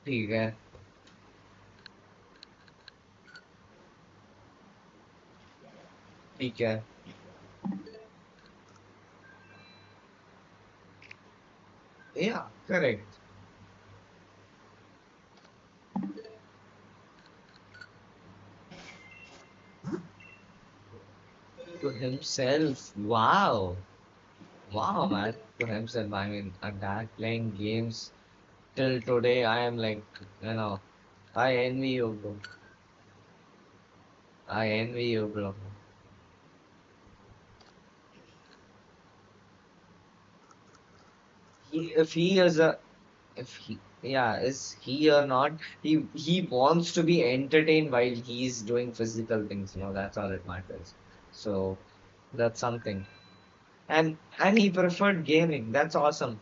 ठीक है ठीक है yeah correct to himself wow man to himself I mean a dad playing games till today I am like you know I envy you bro I envy you bro if he is a if he yeah is he or not he wants to be entertained while he's doing physical things that's all it matters so that's something and he preferred gaming that's awesome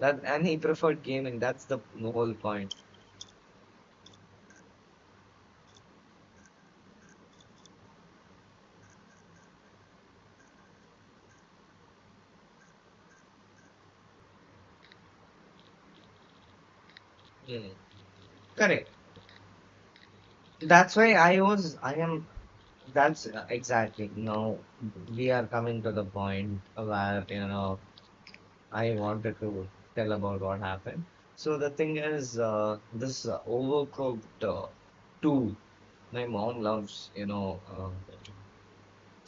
that and he preferred gaming that's the whole point. Hmm. Correct. That's why I am that's exactly we are coming to the point where I wanted to tell about what happened. So the thing is, this overcooked 2. My mom loves,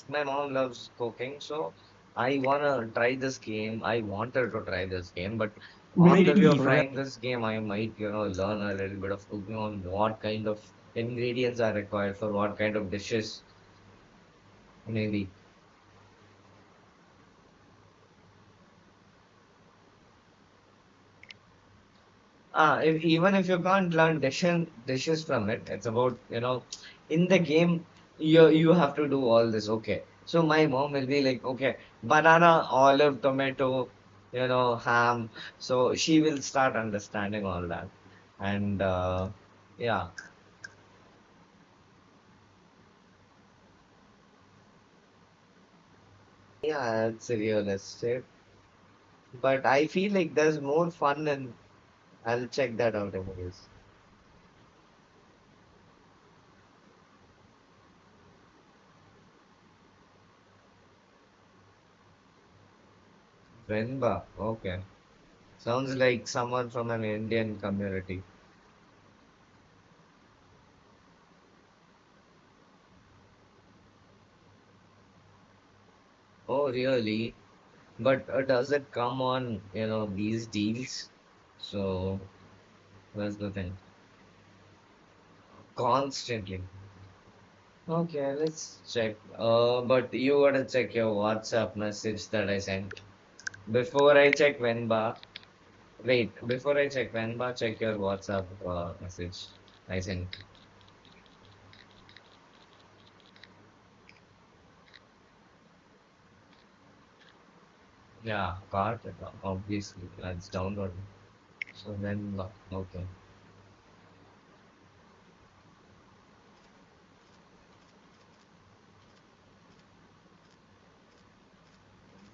my mom loves cooking. So I wanna try this game. I wanted to try this game, but after trying this game, I might, learn a little bit of cooking on what kind of ingredients are required for what kind of dishes, maybe. Even if you can't learn dishes from it, it's about, in the game, you have to do all this. Okay. So my mom will be like, okay, banana, olive, tomato, ham. So she will start understanding all that. And yeah, yeah, it's realistic. But I feel like there's more fun and I'll check that out anyways. Venba, okay. Sounds like someone from an Indian community. Oh, really? But does it come on, these deals? So that's the thing. Constantly. Okay, let's check. But you gotta check your WhatsApp message that I sent. Before I check Venba, wait, before I check Venba, check your WhatsApp message I sent. Yeah, got it. Obviously, that's downloading. So Venba, okay.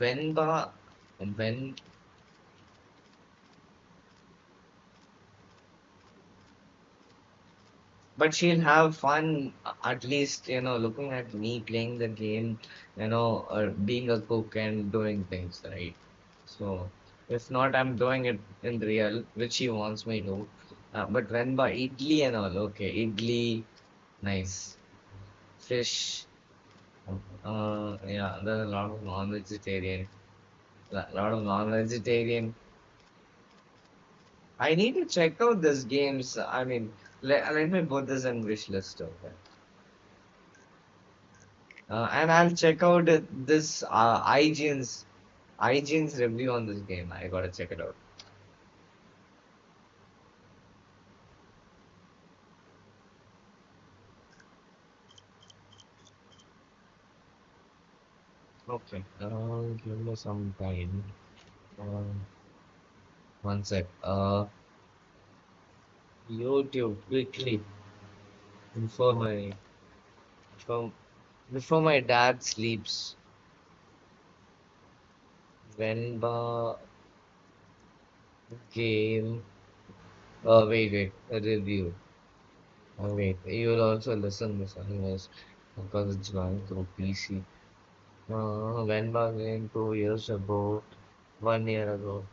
Venba, when but she'll have fun at least looking at me playing the game being a cook and doing things right so if not I'm doing it in real which she wants me to but when by idli and all okay idli nice fish yeah there's a lot of non-vegetarian lot of non-vegetarian I need to check out these games I mean let me put this in wish list okay. And I'll check out this IGN's review on this game. I gotta check it out. Okay. Give me some time. Um, one sec. YouTube quickly before my before, before my dad sleeps. Venba game. Wait, a review. Wait, you'll also listen this anyways because it's going through PC. When was it? 2 years ago, 1 year ago,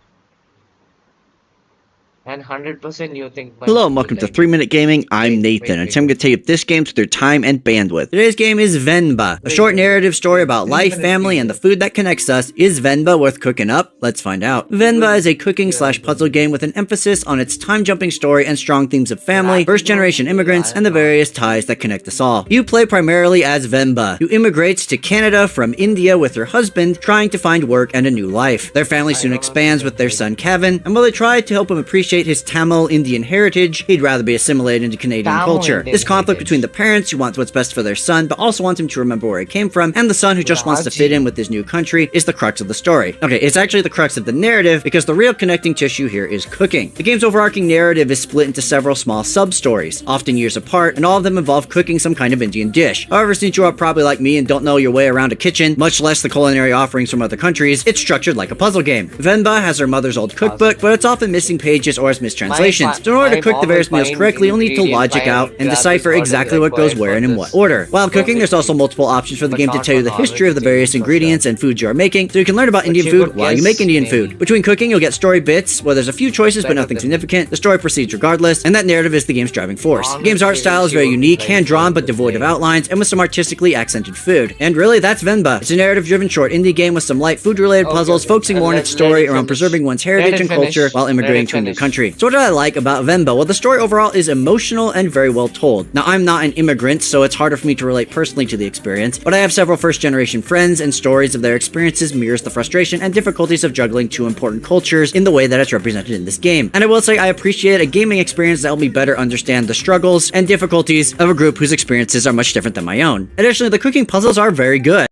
and 100% you think my Hello and mom will welcome to like 3 it. Minute Gaming. I'm Nathan, and today I'm going to tell you if this game's worth your time and bandwidth. Today's game is Venba, a short narrative story Wait. about Three life, minutes family, and the video. food that connects us. Is Venba worth cooking up? Let's find out. It Venba was is a cooking slash puzzle game with an emphasis on its time-jumping story and strong themes of family, first-generation immigrants, and the various ties that connect us all. You play primarily as Venba, who immigrates to Canada from India with her husband, trying to find work and a new life. Their family I soon don't know expands with their the son Kevin, and while they try to help him appreciate his Tamil Indian heritage, he'd rather be assimilated into Canadian Tamil culture. Indian This conflict between the heritage. parents who want what's best for their son, but also want him to remember where he came from, and the son who just wants to fit in Raji. with his new country is the crux of the story. Okay, it's actually the crux of the narrative because the real connecting tissue here is cooking. The game's overarching narrative is split into several small sub-stories, often years apart, and all of them involve cooking some kind of Indian dish. However, since you are probably like me and don't know your way around a kitchen, much less the culinary offerings from other countries, it's structured like a puzzle game. Venba has her mother's old cookbook, but it's often missing pages or has mistranslations. So in order My to cook the mom will various meals find correctly, you'll need to ingredient, logic out find and grab decipher what is exactly what goes required where for and in what this order. While cooking, there's also perfectly, multiple options for the but game to not tell for you the history of the various non-vegetarians for sure. ingredients and foods you are making, so you can learn about But Indian you food could while you make guess Indian food. maybe Between cooking, you'll get story bits, where there's a few choices but better nothing than me. significant. The story proceeds regardless, and that narrative is the game's driving force. The game's art Honestly, style is she very would unique, like hand-drawn but the devoid of flame. outlines, and with some artistically accented food. And really, that's Venba. It's a narrative-driven short indie game with some light food-related puzzles, Okay. focusing more on its Let story it around finish. preserving one's Let heritage it and culture finish. while Let immigrating it to a new finish. country. So what do I like about Venba? Well, the story overall is emotional and very well told. Now, I'm not an immigrant, so it's harder for me to relate personally to the experience, but I have several first-generation friends, and stories of their experiences mirrors the frustration and difficulties of juggling two important cultures in the way that it's represented in this game. And I will say I appreciate a gaming experience that helped me better understand the struggles and difficulties of a group whose experiences are much different than my own. Additionally, the cooking puzzles are very good.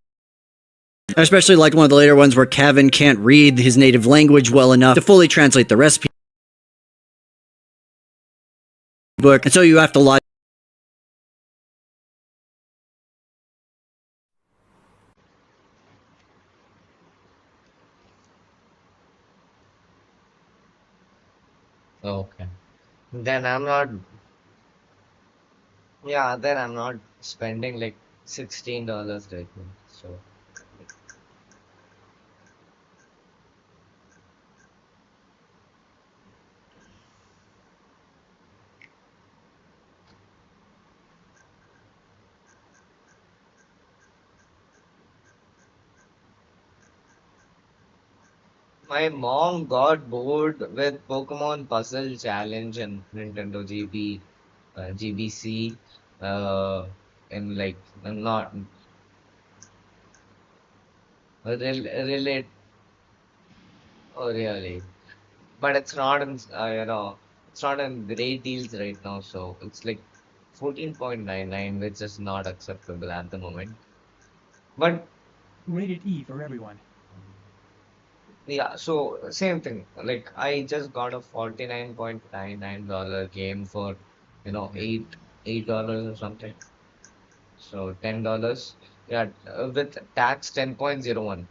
I especially liked one of the later ones where Kevin can't read his native language well enough to fully translate the recipe book, and so you have to log. Okay. Then I'm not. Yeah. Then I'm not spending like $16 right now. So my mom got bored with Pokemon Puzzle Challenge and Nintendo GBC. And like I'm not relate. Oh really? But it's not in, it's not in great deals right now. So it's like 14.99, which is not acceptable at the moment. But Rated E for everyone. yeah, so same thing. Like I just got a $49.99 game for, $8 or something. So $10. Yeah, with tax 10.01.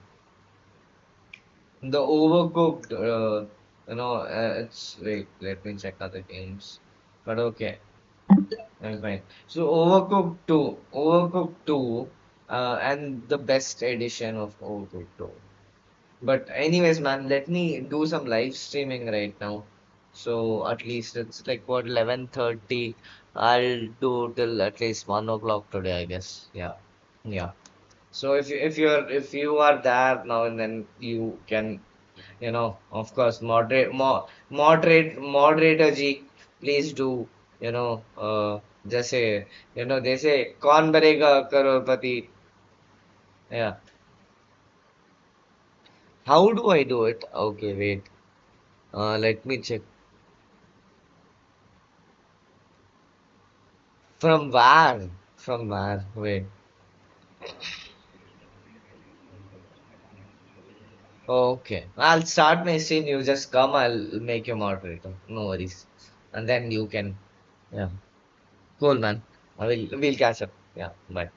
The overcooked, it's wait, let me check other games. But okay. That's fine. So Overcooked 2, and the best edition of Overcooked 2. But anyways, man, let me do some live streaming right now. So at least it's like what 11:30. I'll do till at least 1 o'clock today, I guess. Yeah, yeah. So if you are there now and then you can, of course, moderator G, please do, just say, they say, "Kaun banega crorepati?" Yeah. How do I do it? Okay, wait. Let me check. From where? From where? Wait. Okay. I'll start my scene. You just come. I'll make you moderator. No worries. And then you can. Yeah. Cool, man. We'll catch up. Yeah. Bye.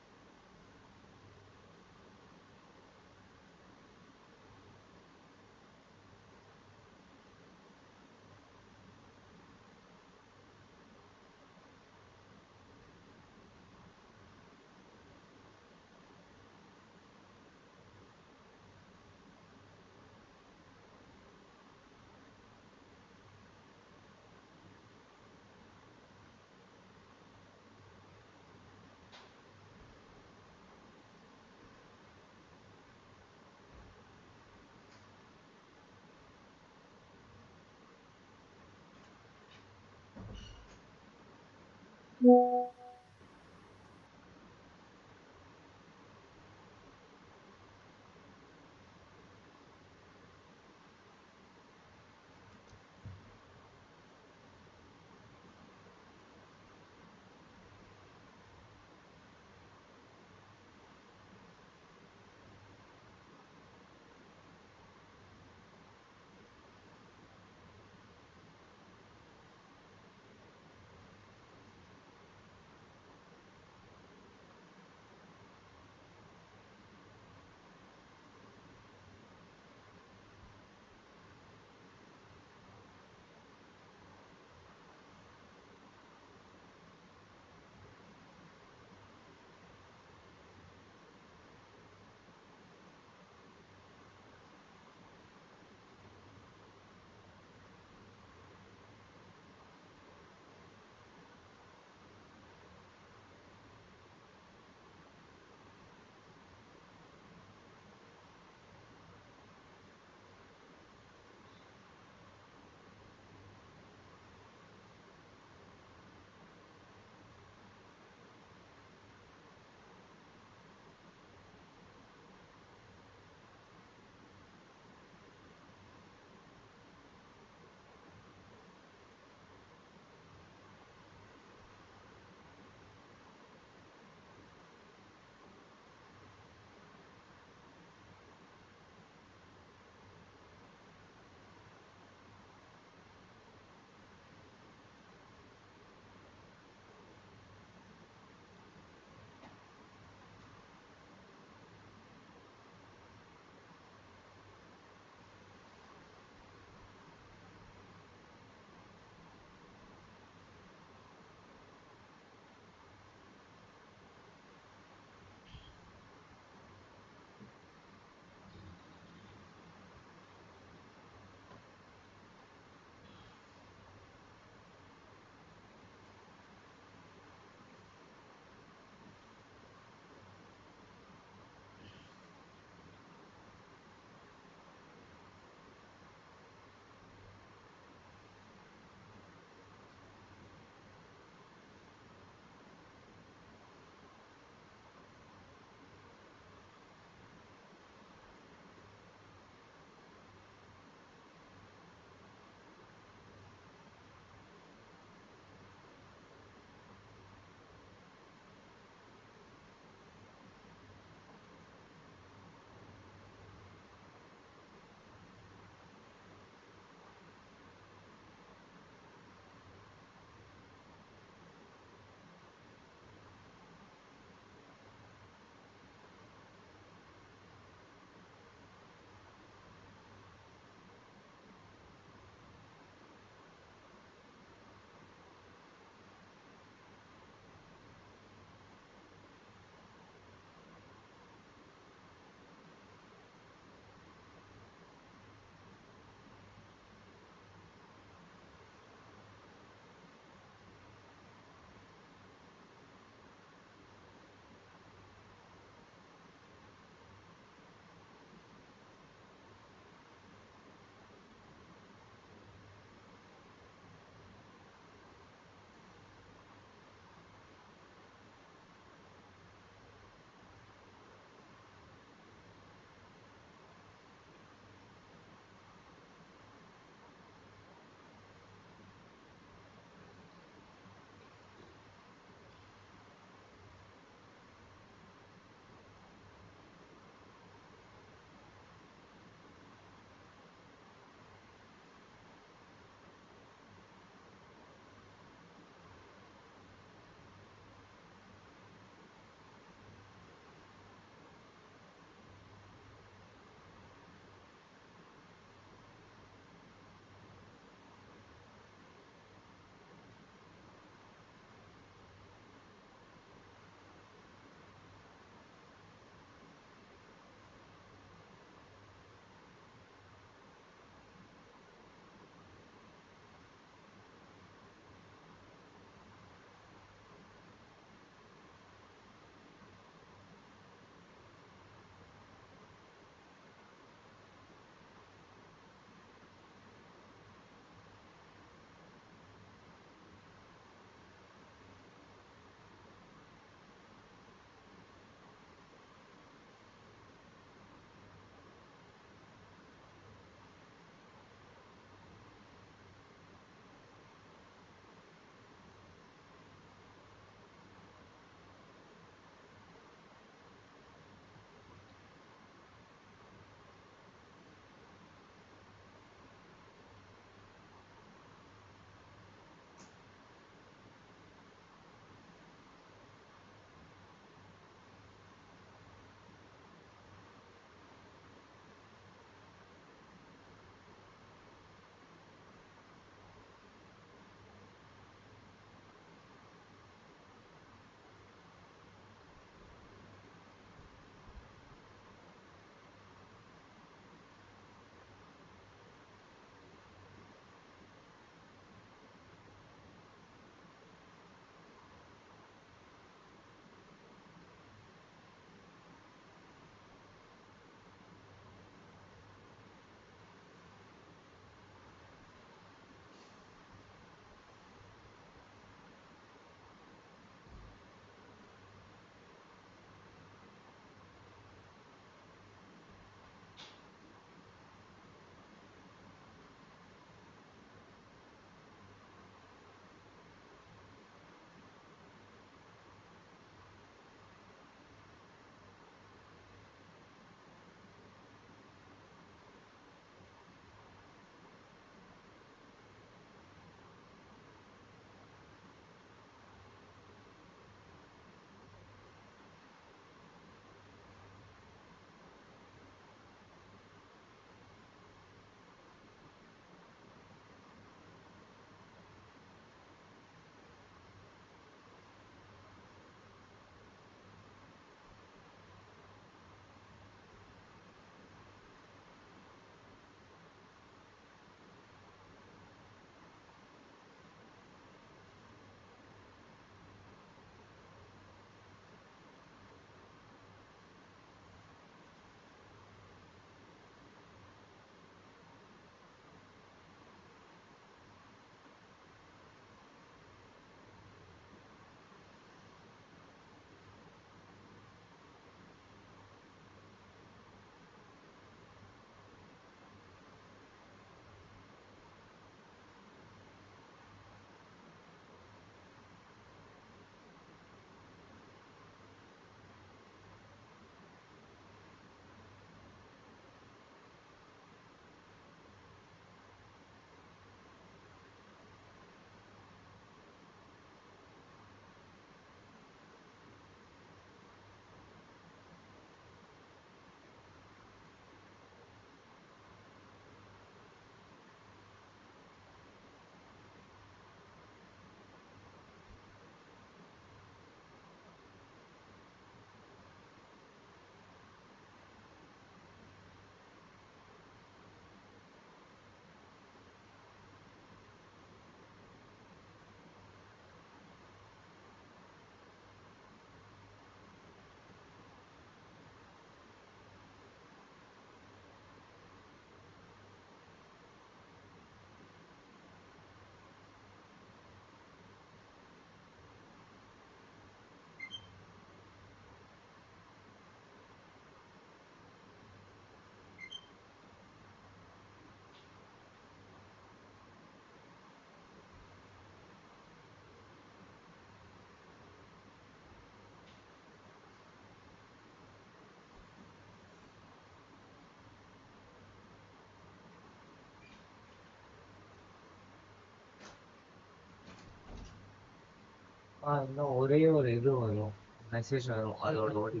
இன்னும் ஒரே ஒரு இது வரும் message வரும் அதோட ஓடி